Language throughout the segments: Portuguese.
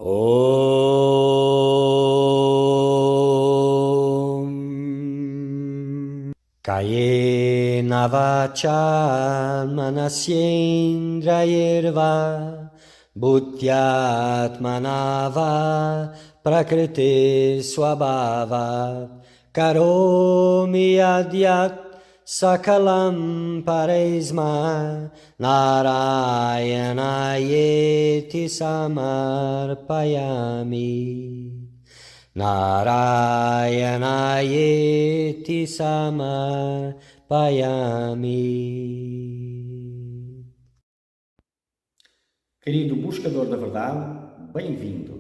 Om Kayena vacha manasyendrayerva bhutyatmanava prakriti swabhava karomi adyat sakalam paresma Narayanayeti samarpayami Narayanayeti samarpayami. Querido buscador da verdade, bem-vindo.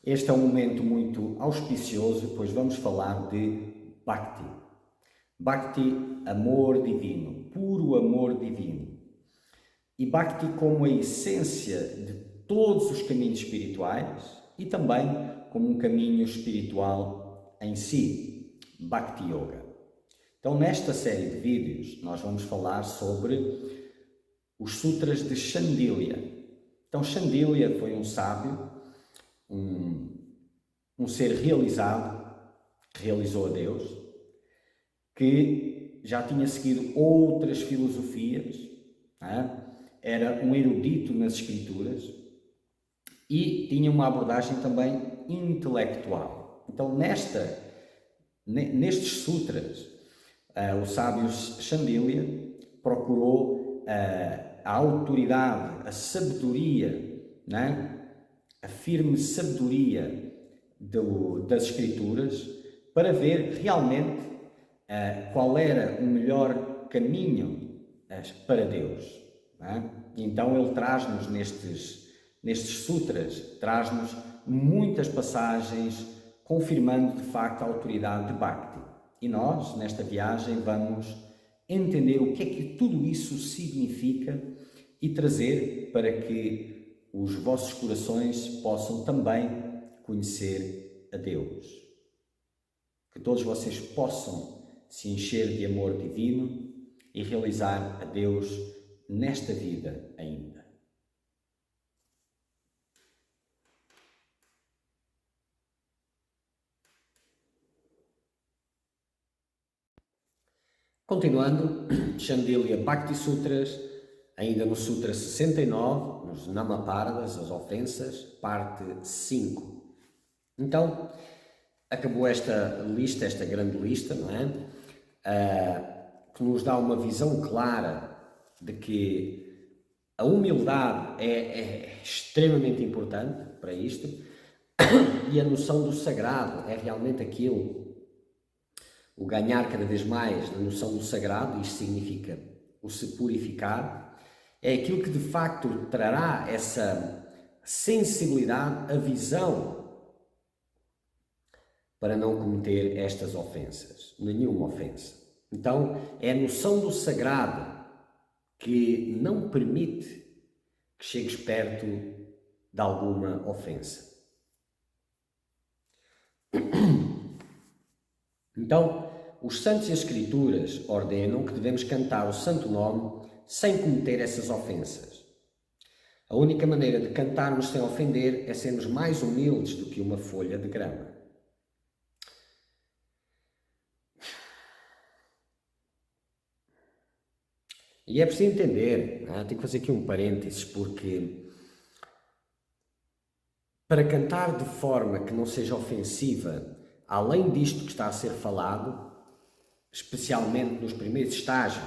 Este é um momento muito auspicioso, pois vamos falar de Bhakti. Bhakti, amor divino, puro amor divino. E Bhakti como a essência de todos os caminhos espirituais e também como um caminho espiritual em si, Bhakti Yoga. Então, nesta série de vídeos, nós vamos falar sobre os Sutras de Shandilya. Então, Shandilya foi um sábio, um ser realizado, que realizou a Deus, que já tinha seguido outras filosofias, era um erudito nas escrituras e tinha uma abordagem também intelectual. Então, nestes sutras, o sábio Shandilya procurou a autoridade, a sabedoria, a firme sabedoria das Escrituras para ver realmente qual era o melhor caminho para Deus. Então ele traz-nos nestes sutras, traz-nos muitas passagens confirmando de facto a autoridade de Bhakti. E nós, nesta viagem, vamos entender o que é que tudo isso significa e trazer para que os vossos corações possam também conhecer a Deus. Que todos vocês possam se encher de amor divino e realizar a Deus nesta vida ainda. Continuando, Shandilya Bhakti Sutras, ainda no Sutra 69, nos Namapardas, as ofensas, parte 5. Então, acabou esta lista, esta grande lista, não é? Que nos dá uma visão clara de que a humildade é extremamente importante para isto e a noção do sagrado é realmente aquilo, o ganhar cada vez mais na noção do sagrado, isto significa o se purificar, é aquilo que de facto trará essa sensibilidade, a visão para não cometer estas ofensas, nenhuma ofensa. Então, é a noção do sagrado que não permite que chegues perto de alguma ofensa. Então, os santos e as escrituras ordenam que devemos cantar o santo nome sem cometer essas ofensas. A única maneira de cantarmos sem ofender é sermos mais humildes do que uma folha de grama. E é preciso entender, tenho que fazer aqui um parênteses, porque para cantar de forma que não seja ofensiva, além disto que está a ser falado, especialmente nos primeiros estágios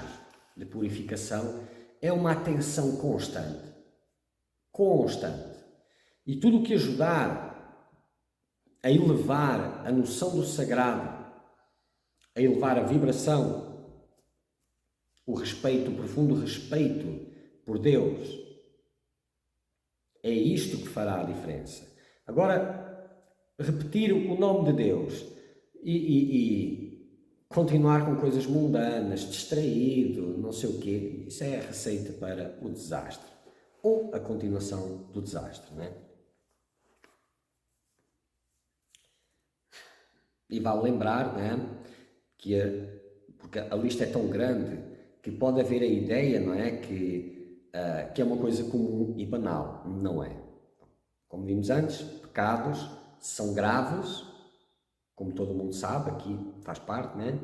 de purificação, é uma atenção constante. Constante. E tudo o que ajudar a elevar a noção do sagrado, a elevar a vibração, o respeito, o profundo respeito por Deus, é isto que fará a diferença. Agora, repetir o nome de Deus e continuar com coisas mundanas, distraído, não sei o quê, isso é a receita para o desastre. Ou a continuação do desastre, não é? E vale lembrar, não é? Porque a lista é tão grande que pode haver a ideia, não é? Que é uma coisa comum e banal. Não é. Como vimos antes, pecados são graves, como todo mundo sabe, aqui faz parte, né,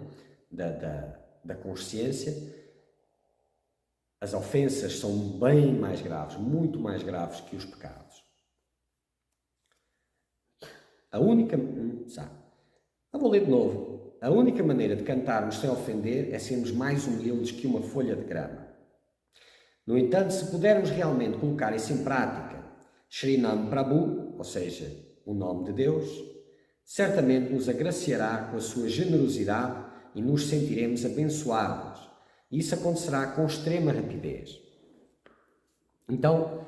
da consciência. As ofensas são bem mais graves, muito mais graves que os pecados. Vou ler de novo. A única maneira de cantarmos sem ofender é sermos mais humildes que uma folha de grama. No entanto, se pudermos realmente colocar isso em prática, Shrinam Prabhu, ou seja, o nome de Deus, certamente nos agraciará com a sua generosidade e nos sentiremos abençoados. E isso acontecerá com extrema rapidez. Então,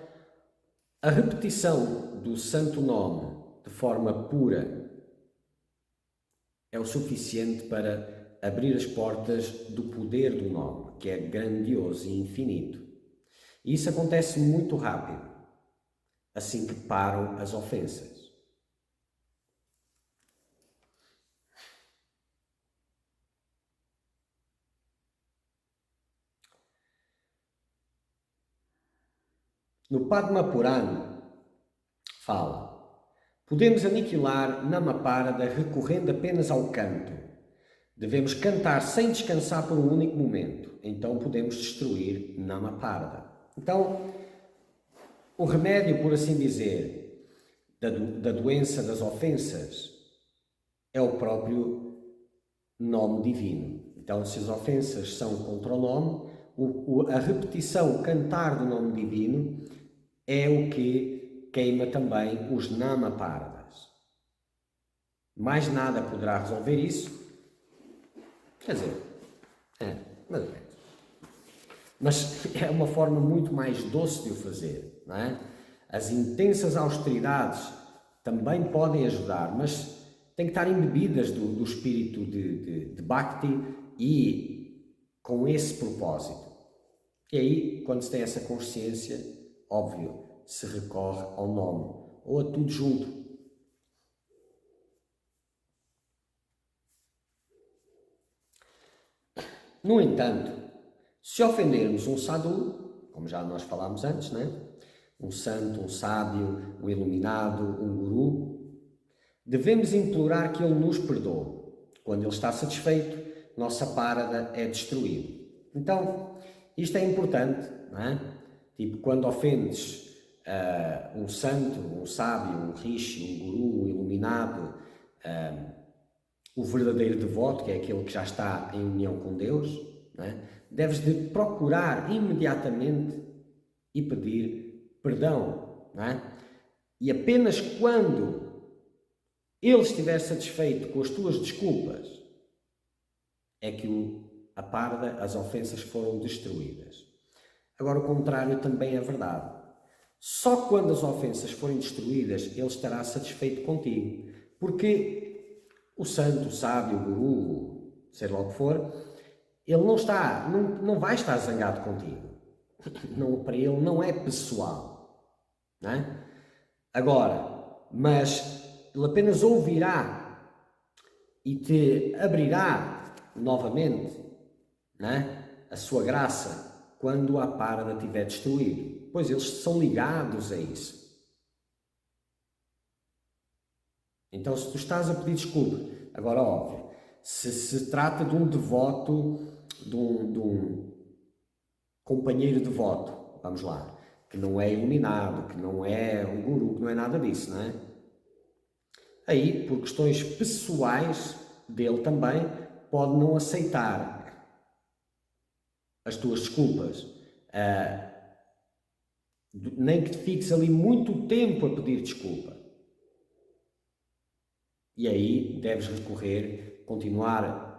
a repetição do santo nome de forma pura é o suficiente para abrir as portas do poder do nome, que é grandioso e infinito. E isso acontece muito rápido, assim que param as ofensas. No Padma Purana fala: podemos aniquilar Namaparada recorrendo apenas ao canto. Devemos cantar sem descansar por um único momento. Então podemos destruir Namaparada. Então, o remédio, por assim dizer, da doença das ofensas é o próprio nome divino. Então, se as ofensas são contra o nome, a repetição, o cantar do nome divino é o que queima também os Namapardas. Mais nada poderá resolver isso. Quer dizer, mais ou menos. Mas é uma forma muito mais doce de o fazer, não é? As intensas austeridades também podem ajudar, mas têm que estar embebidas do espírito de Bhakti e com esse propósito. E aí, quando se tem essa consciência, óbvio, se recorre ao nome, ou a tudo junto. No entanto, se ofendermos um sadhu, como já nós falámos antes, né? Um santo, um sábio, um iluminado, um guru, devemos implorar que ele nos perdoe. Quando ele está satisfeito, nossa parada é destruída. Então, isto é importante, não é? Tipo, quando ofendes um santo, um sábio, um rishi, um guru, um iluminado, o verdadeiro devoto, que é aquele que já está em união com Deus, não é? Deves de procurar imediatamente e pedir perdão, não é? E apenas quando ele estiver satisfeito com as tuas desculpas é que as ofensas foram destruídas. Agora, o contrário também é verdade. Só quando as ofensas forem destruídas, ele estará satisfeito contigo. Porque o santo, o sábio, o guru, seja lá o que for, ele não vai estar zangado contigo. Não, para ele não é pessoal. Não é? Agora, mas ele apenas ouvirá e te abrirá novamente, não é? A sua graça quando a parada tiver destruído, pois eles são ligados a isso. Então, se tu estás a pedir desculpa, agora óbvio, se trata de um devoto, de um companheiro devoto, vamos lá, que não é iluminado, que não é um guru, que não é nada disso, não é? Aí, por questões pessoais dele também, pode não aceitar as tuas desculpas, nem que te fiques ali muito tempo a pedir desculpa. E aí deves continuar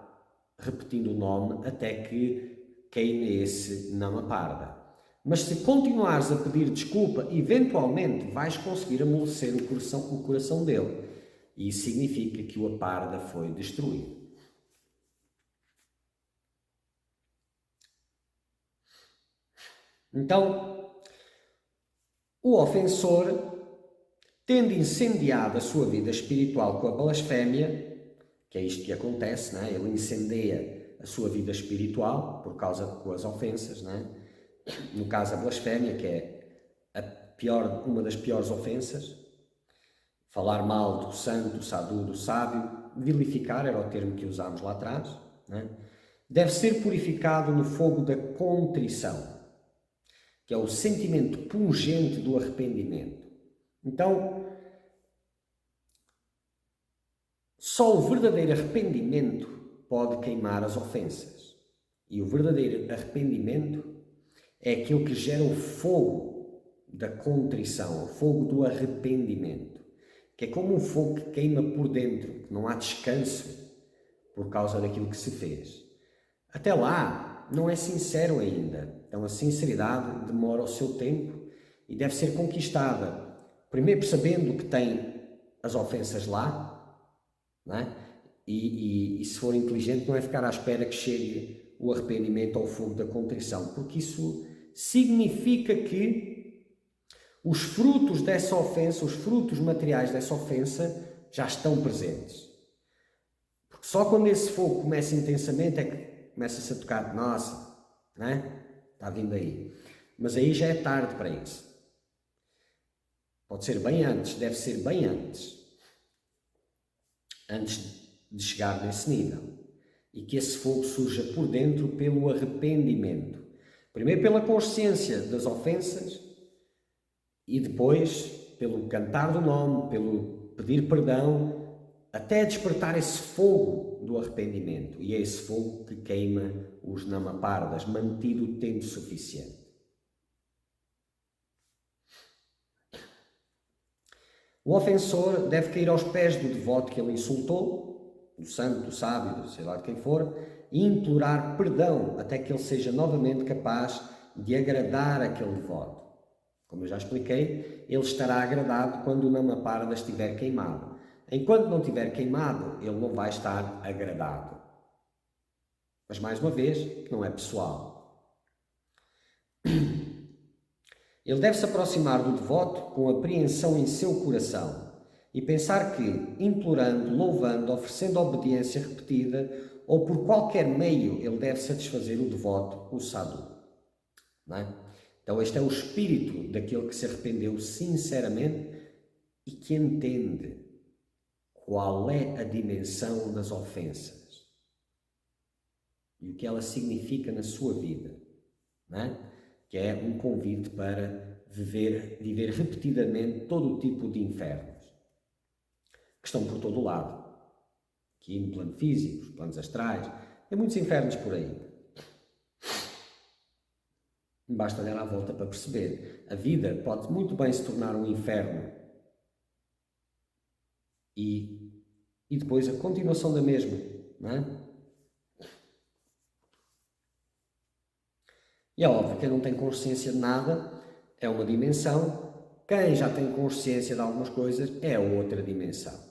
repetindo o nome até que queime esse Namaparda. Mas se continuares a pedir desculpa, eventualmente vais conseguir amolecer o coração dele. E isso significa que o Aparda foi destruído. Então, o ofensor, tendo incendiado a sua vida espiritual com a blasfémia, que é isto que acontece, não é? Ele incendeia a sua vida espiritual com as ofensas, não é? No caso a blasfémia, que é uma das piores ofensas, falar mal do santo, do sadhu, do sábio, vilificar era o termo que usámos lá atrás, né? Deve ser purificado no fogo da contrição, que é o sentimento pungente do arrependimento. Então, só o verdadeiro arrependimento pode queimar as ofensas. E o verdadeiro arrependimento é aquilo que gera o fogo da contrição, o fogo do arrependimento, que é como um fogo que queima por dentro, que não há descanso por causa daquilo que se fez. Até lá, não é sincero ainda. Então a sinceridade demora o seu tempo e deve ser conquistada. Primeiro percebendo que tem as ofensas lá, não é? E se for inteligente não é ficar à espera que chegue o arrependimento ao fogo da contrição, porque isso significa que os frutos dessa ofensa, os frutos materiais dessa ofensa já estão presentes. Porque só quando esse fogo começa intensamente é que começa-se a tocar, nossa, não é? Está vindo aí. Mas aí já é tarde para isso. Pode ser bem antes, deve ser bem antes de chegar nesse nível. E que esse fogo surja por dentro pelo arrependimento. Primeiro pela consciência das ofensas e depois pelo cantar do nome, pelo pedir perdão, até despertar esse fogo do arrependimento. E é esse fogo que queima os namapardas, mantido o tempo suficiente. O ofensor deve cair aos pés do devoto que ele insultou, do santo, do sábio, sei lá de quem for, e implorar perdão até que ele seja novamente capaz de agradar aquele devoto. Como eu já expliquei, ele estará agradado quando o namaparda estiver queimado. Enquanto não estiver queimado, ele não vai estar agradado. Mas mais uma vez, não é pessoal. Ele deve se aproximar do devoto com apreensão em seu coração e pensar que, implorando, louvando, oferecendo obediência repetida ou por qualquer meio, ele deve satisfazer o devoto, o sadhu. Não é? Então este é o espírito daquele que se arrependeu sinceramente e que entende qual é a dimensão das ofensas e o que ela significa na sua vida, não é? Que é um convite para viver repetidamente todo o tipo de infernos que estão por todo o lado, aqui no plano físico, planos astrais, tem muitos infernos por aí. Basta olhar à volta para perceber. A vida pode muito bem se tornar um inferno e depois a continuação da mesma, não é? E é óbvio que quem não tem consciência de nada é uma dimensão, quem já tem consciência de algumas coisas é outra dimensão.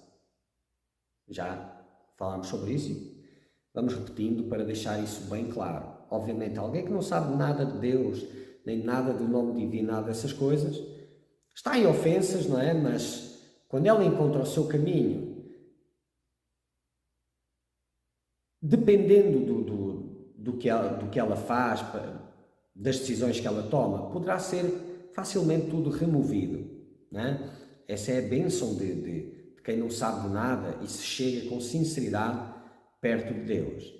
Já falámos sobre isso e vamos repetindo para deixar isso bem claro. Obviamente, alguém que não sabe nada de Deus, nem nada do nome divino, nada dessas coisas, está em ofensas, não é? Mas quando ela encontra o seu caminho, dependendo do que ela faz, das decisões que ela toma, poderá ser facilmente tudo removido, não é? Essa é a bênção de quem não sabe de nada e se chega com sinceridade perto de Deus.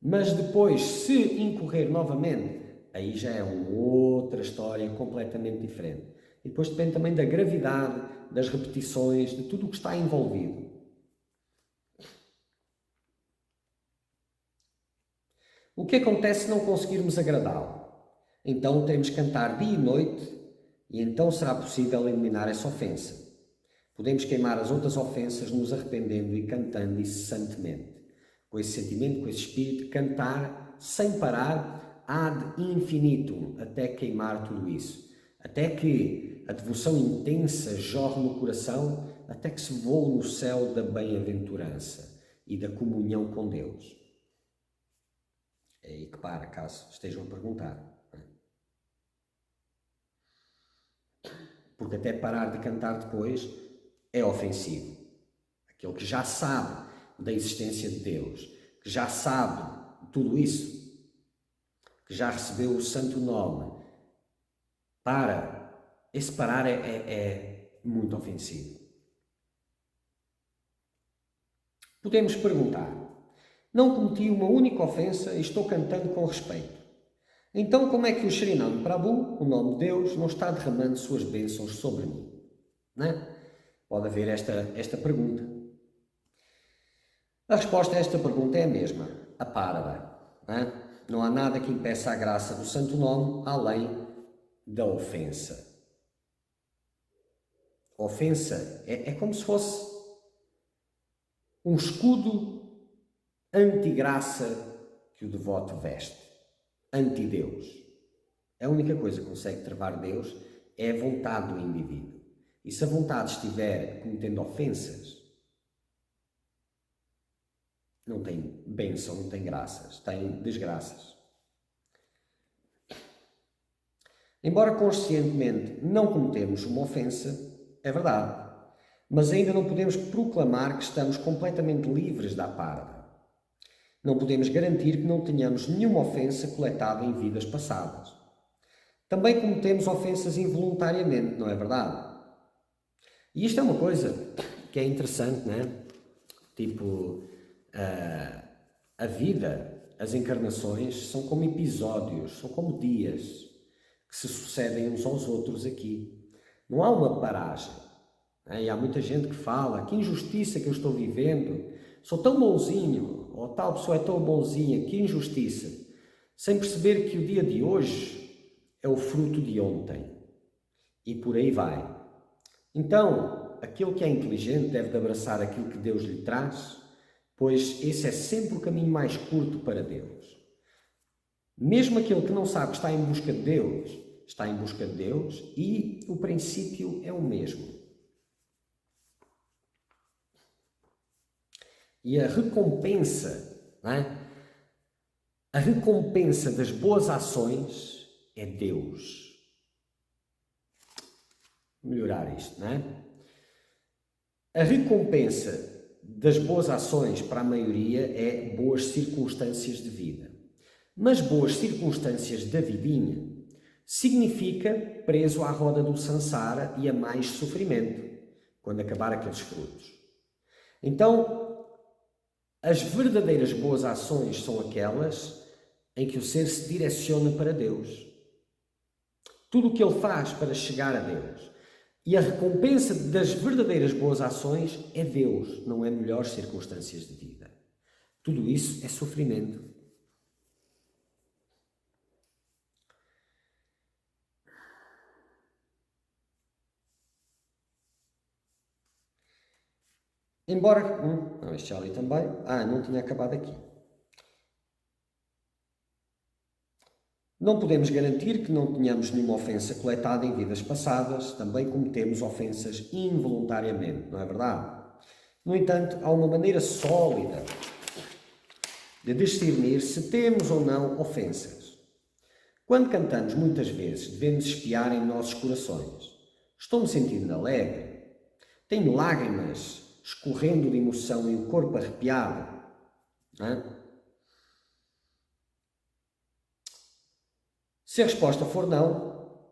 Mas depois, se incorrer novamente, aí já é uma outra história completamente diferente. E depois depende também da gravidade, das repetições, de tudo o que está envolvido. O que acontece se não conseguirmos agradá-lo? Então teremos que cantar dia e noite e então será possível eliminar essa ofensa. Podemos queimar as outras ofensas nos arrependendo e cantando incessantemente. Com esse sentimento, com esse espírito, cantar sem parar ad infinitum, até queimar tudo isso. Até que a devoção intensa jorre no coração, até que se voe no céu da bem-aventurança e da comunhão com Deus. É aí que para, caso estejam a perguntar. Porque até parar de cantar depois é ofensivo. Aquele que já sabe da existência de Deus, que já sabe tudo isso, que já recebeu o santo nome, esse parar é muito ofensivo. Podemos perguntar: não cometi uma única ofensa e estou cantando com respeito. Então como é que o Shrinam Prabhu, o nome de Deus, não está derramando suas bênçãos sobre mim? Não é? Pode haver esta pergunta. A resposta a esta pergunta é a mesma, a parva. Não é? Não há nada que impeça a graça do santo nome além da ofensa. A ofensa é como se fosse um escudo anti-graça que o devoto veste, anti-Deus. A única coisa que consegue travar Deus é a vontade do indivíduo. E se a vontade estiver cometendo ofensas, não tem bênção, não tem graças, tem desgraças. Embora conscientemente não cometemos uma ofensa, é verdade, mas ainda não podemos proclamar que estamos completamente livres da parva. Não podemos garantir que não tenhamos nenhuma ofensa coletada em vidas passadas. Também cometemos ofensas involuntariamente, não é verdade? E isto é uma coisa que é interessante, não é? Tipo, a vida, as encarnações são como episódios, são como dias que se sucedem uns aos outros aqui. Não há uma paragem. E há muita gente que fala: que injustiça que eu estou vivendo, sou tão bonzinho, ou tal pessoa é tão bonzinha, que injustiça, sem perceber que o dia de hoje é o fruto de ontem. E por aí vai. Então, aquele que é inteligente deve de abraçar aquilo que Deus lhe traz, pois esse é sempre o caminho mais curto para Deus. Mesmo aquele que não sabe que está em busca de Deus, está em busca de Deus e o princípio é o mesmo. E a recompensa, não é? A recompensa das boas ações é Deus. Melhorar isto, não é? A recompensa das boas ações para a maioria é boas circunstâncias de vida. Mas boas circunstâncias da vidinha significa preso à roda do sansara e a mais sofrimento, quando acabar aqueles frutos. Então, as verdadeiras boas ações são aquelas em que o ser se direciona para Deus. Tudo o que ele faz para chegar a Deus. E a recompensa das verdadeiras boas ações é Deus, não é melhores circunstâncias de vida. Tudo isso é sofrimento. Embora... Não, este ali também. Não tinha acabado aqui. Não podemos garantir que não tenhamos nenhuma ofensa coletada em vidas passadas, também cometemos ofensas involuntariamente, não é verdade? No entanto, há uma maneira sólida de discernir se temos ou não ofensas. Quando cantamos muitas vezes, devemos espiar em nossos corações. Estou-me sentindo alegre? Tenho lágrimas escorrendo de emoção e o corpo arrepiado? Não é? Se a resposta for não,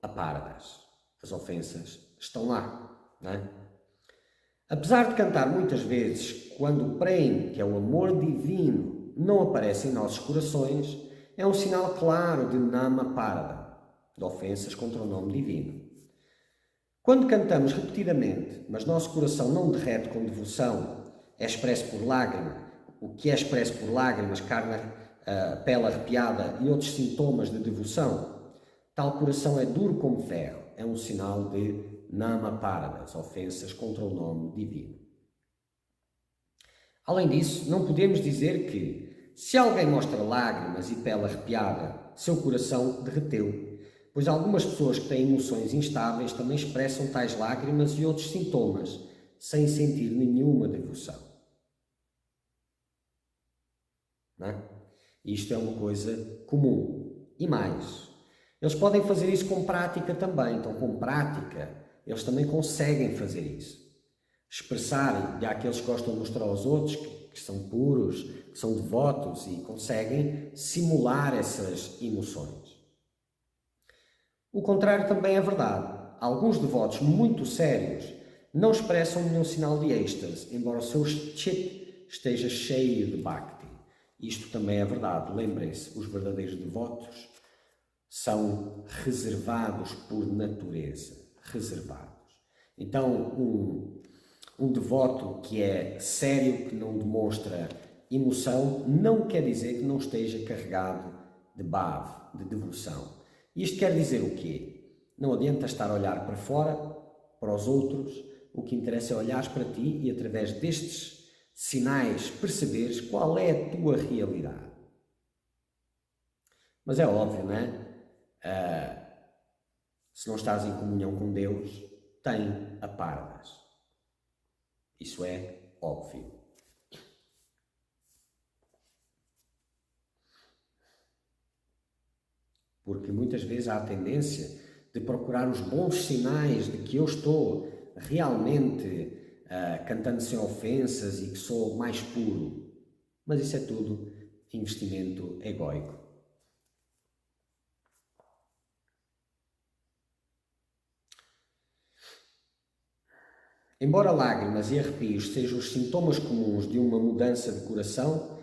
apartas. As ofensas estão lá, não é? Apesar de cantar muitas vezes quando o prem, que é o amor divino, não aparece em nossos corações, é um sinal claro de nama parada, de ofensas contra o nome divino. Quando cantamos repetidamente, mas nosso coração não derrete com devoção, é expresso por lágrima, o que é expresso por lágrimas, pele arrepiada e outros sintomas de devoção, tal coração é duro como ferro, é um sinal de nama paradas, ofensas contra o nome divino. Além disso, não podemos dizer que, se alguém mostra lágrimas e pele arrepiada, seu coração derreteu, pois algumas pessoas que têm emoções instáveis também expressam tais lágrimas e outros sintomas, sem sentir nenhuma devoção. Não é? Isto é uma coisa comum. E mais, eles podem fazer isso com prática também. Então, com prática, eles também conseguem fazer isso. Expressarem, e há aqueles que gostam de mostrar aos outros que são puros, que são devotos e conseguem simular essas emoções. O contrário também é verdade. Alguns devotos muito sérios não expressam nenhum sinal de êxtase, embora o seu chip esteja cheio de bhakti. Isto também é verdade. Lembrem-se, os verdadeiros devotos são reservados por natureza. Reservados. Então, um devoto que é sério, que não demonstra emoção, não quer dizer que não esteja carregado de bhav, de devoção. Isto quer dizer o quê? Não adianta estar a olhar para fora, para os outros. O que interessa é olhares para ti e, através destes sinais, perceberes qual é a tua realidade. Mas é óbvio, não é? Se não estás em comunhão com Deus, tem apardas. Isso é óbvio. Porque muitas vezes há a tendência de procurar os bons sinais de que eu estou realmente cantando sem ofensas e que sou mais puro. Mas isso é tudo investimento egóico. Embora lágrimas e arrepios sejam os sintomas comuns de uma mudança de coração,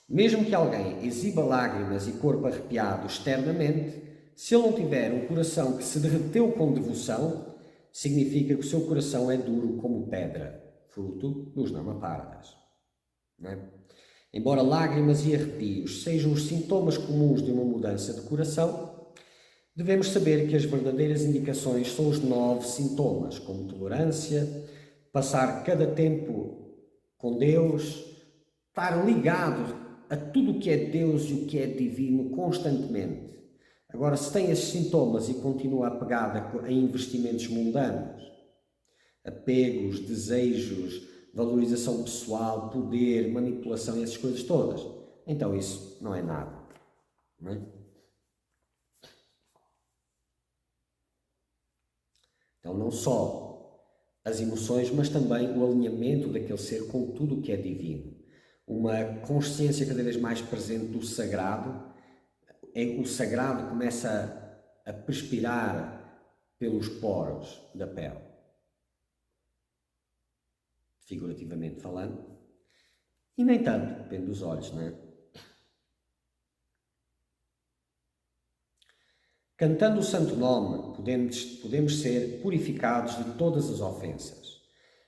mesmo que alguém exiba lágrimas e corpo arrepiado externamente, se ele não tiver um coração que se derreteu com devoção, significa que o seu coração é duro como pedra, fruto dos namapardas. Não é? Embora lágrimas e arrepios sejam os sintomas comuns de uma mudança de coração, devemos saber que as verdadeiras indicações são os 9 sintomas, como tolerância, passar cada tempo com Deus, estar ligado a tudo o que é Deus e o que é divino constantemente. Agora, se tem esses sintomas e continua apegado a investimentos mundanos, apegos, desejos, valorização pessoal, poder, manipulação e essas coisas todas, então isso não é nada. Não é? Então, não só as emoções, mas também o alinhamento daquele ser com tudo o que é divino. Uma consciência cada vez mais presente do sagrado. O sagrado começa a perspirar pelos poros da pele. Figurativamente falando. E nem tanto, depende dos olhos, não é? Cantando o santo nome, podemos ser purificados de todas as ofensas.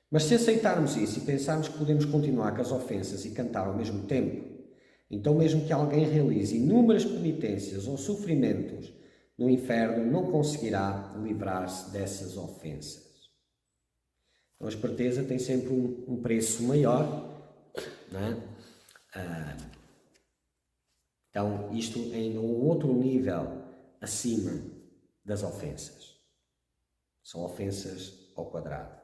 Mas se aceitarmos isso e pensarmos que podemos continuar com as ofensas e cantar ao mesmo tempo, então mesmo que alguém realize inúmeras penitências ou sofrimentos no inferno, não conseguirá livrar-se dessas ofensas. Então a esperteza tem sempre um preço maior, não é? Então isto é em um outro nível acima das ofensas. São ofensas ao quadrado.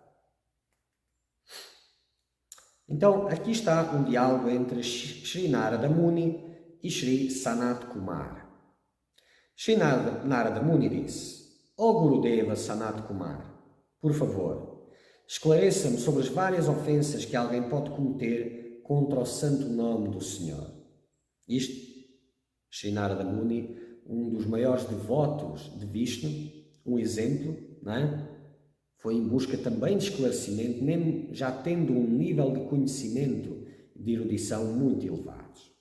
Então, aqui está um diálogo entre Sri Narada Muni e Sri Sanat Kumar. Sri Narada Muni disse: Ó Gurudeva Sanat Kumar, por favor, esclareça-me sobre as várias ofensas que alguém pode cometer contra o santo nome do Senhor. Isto, Sri Narada Muni, um dos maiores devotos de Vishnu, um exemplo, não é? Foi em busca também de esclarecimento, mesmo já tendo um nível de conhecimento de erudição muito elevados.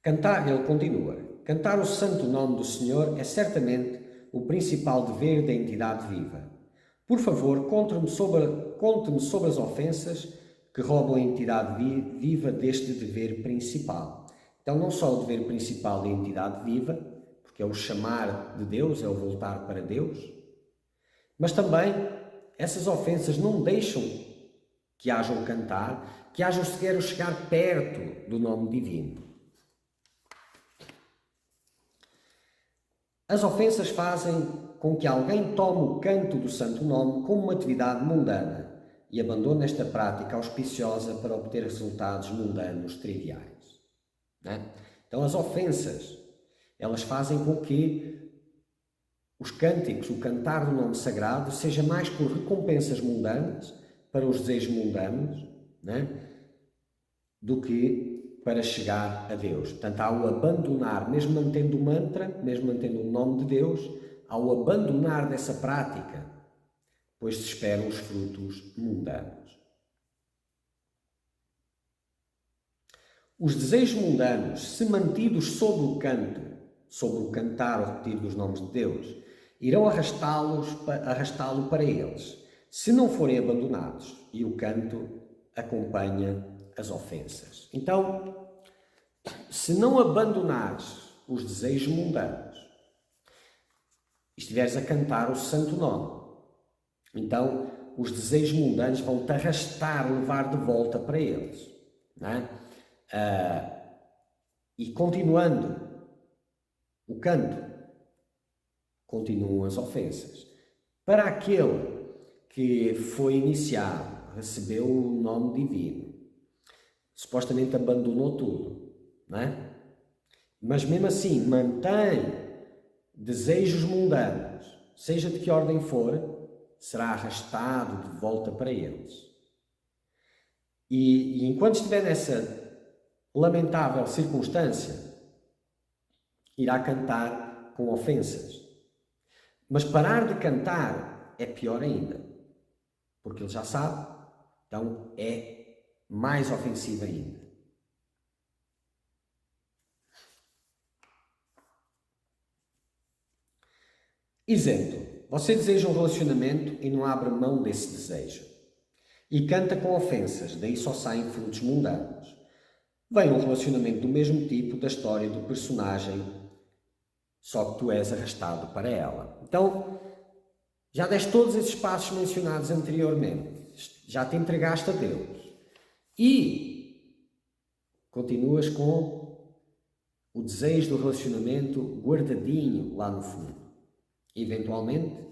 Ele continua, cantar o santo nome do Senhor é certamente o principal dever da entidade viva. Por favor, conte-me sobre as ofensas que roubam a entidade viva deste dever principal. Então, não só o dever principal da entidade viva, porque é o chamar de Deus, é o voltar para Deus, mas também essas ofensas não deixam que hajam cantar, que hajam sequer chegar perto do nome divino. As ofensas fazem com que alguém tome o canto do santo nome como uma atividade mundana e abandone esta prática auspiciosa para obter resultados mundanos triviais. Não é? Então as ofensas, elas fazem com que os cânticos, o cantar do nome sagrado, seja mais por recompensas mundanas, para os desejos mundanos, não é? Do que para chegar a Deus. Portanto, ao abandonar, mesmo mantendo o mantra, mesmo mantendo o nome de Deus, ao abandonar dessa prática, pois se esperam os frutos mundanos. Os desejos mundanos, se mantidos sobre o canto, sobre o cantar ou repetir dos nomes de Deus, irão arrastá-lo para eles, se não forem abandonados, e o canto acompanha as ofensas. Então, se não abandonares os desejos mundanos e estiveres a cantar o santo nome, então os desejos mundanos vão-te arrastar, levar de volta para eles. Não é? E continuando o canto, continuam as ofensas. Para aquele que foi iniciado, recebeu o nome divino, supostamente abandonou tudo, não é? Mas mesmo assim mantém desejos mundanos, seja de que ordem for, será arrastado de volta para eles. E enquanto estiver nessa lamentável circunstância, irá cantar com ofensas. Mas parar de cantar é pior ainda, porque ele já sabe, então é mais ofensivo ainda. Exemplo: você deseja um relacionamento e não abre mão desse desejo. E canta com ofensas, daí só saem frutos mundanos. Vem um relacionamento do mesmo tipo da história do personagem, só que tu és arrastado para ela. Então, já deste todos esses passos mencionados anteriormente, já te entregaste a Deus e continuas com o desejo do relacionamento guardadinho lá no fundo. Eventualmente,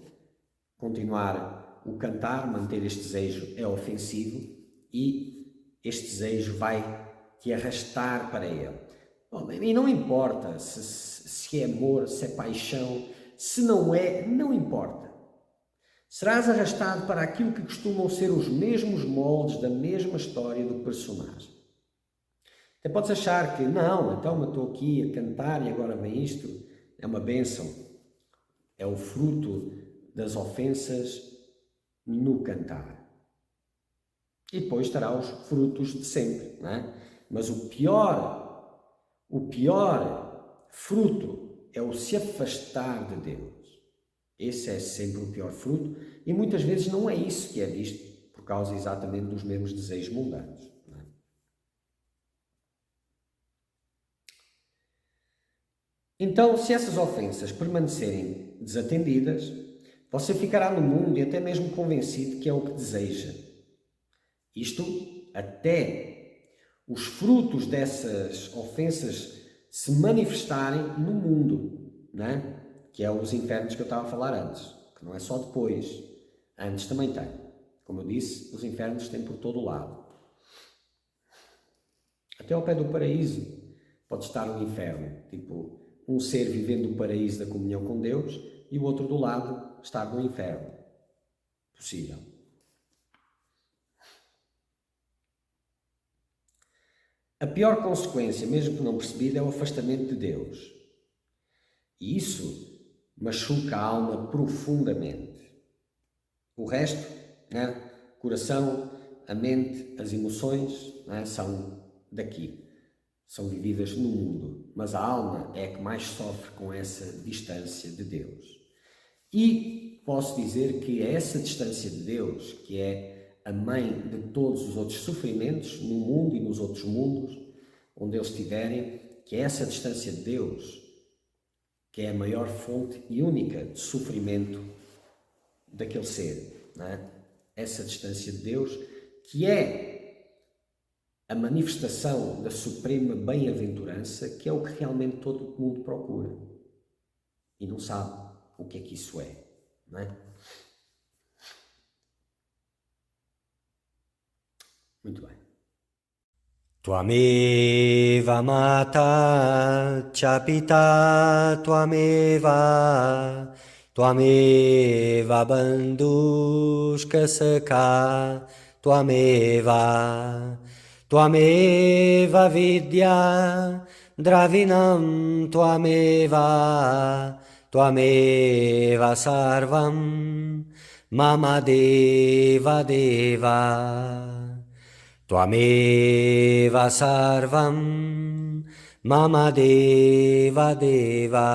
continuar o cantar, manter este desejo é ofensivo e este desejo vai te arrastar para ele. Bom, e não importa se é amor, se é paixão, se não é, não importa. Serás arrastado para aquilo que costumam ser os mesmos moldes da mesma história do personagem. Até podes achar que, não, então eu estou aqui a cantar e agora vem isto, é uma bênção. É o fruto das ofensas no cantar. E depois terá os frutos de sempre, não é? Mas o pior fruto é o se afastar de Deus. Esse é sempre o pior fruto e muitas vezes não é isso que é visto por causa exatamente dos mesmos desejos mundanos. Não é? Então, se essas ofensas permanecerem desatendidas, você ficará no mundo e até mesmo convencido que é o que deseja. Isto até os frutos dessas ofensas se manifestarem no mundo, não é? Que é os infernos que eu estava a falar antes, que não é só depois, antes também tem. Como eu disse, os infernos têm por todo o lado. Até ao pé do paraíso pode estar um inferno, tipo um ser vivendo o paraíso da comunhão com Deus e o outro do lado estar no inferno. Possível. A pior consequência, mesmo que não percebida, é o afastamento de Deus. E isso machuca a alma profundamente. O resto, né? O coração, a mente, as emoções, né? São daqui. São vividas no mundo. Mas a alma é a que mais sofre com essa distância de Deus. E posso dizer que é essa distância de Deus, que é a mãe de todos os outros sofrimentos no mundo e nos outros mundos, onde eles estiverem, que é essa distância de Deus, que é a maior fonte e única de sofrimento daquele ser, não é? Essa distância de Deus, que é a manifestação da suprema bem-aventurança, que é o que realmente todo mundo procura e não sabe o que é que isso é, não é? Muito bem. Tvameva mata cha pita tvameva tvameva bandhushka sakha tvameva Tvameva vidya dravinam Tvameva sarvam mama deva deva. Tvameva sarvam mama deva deva.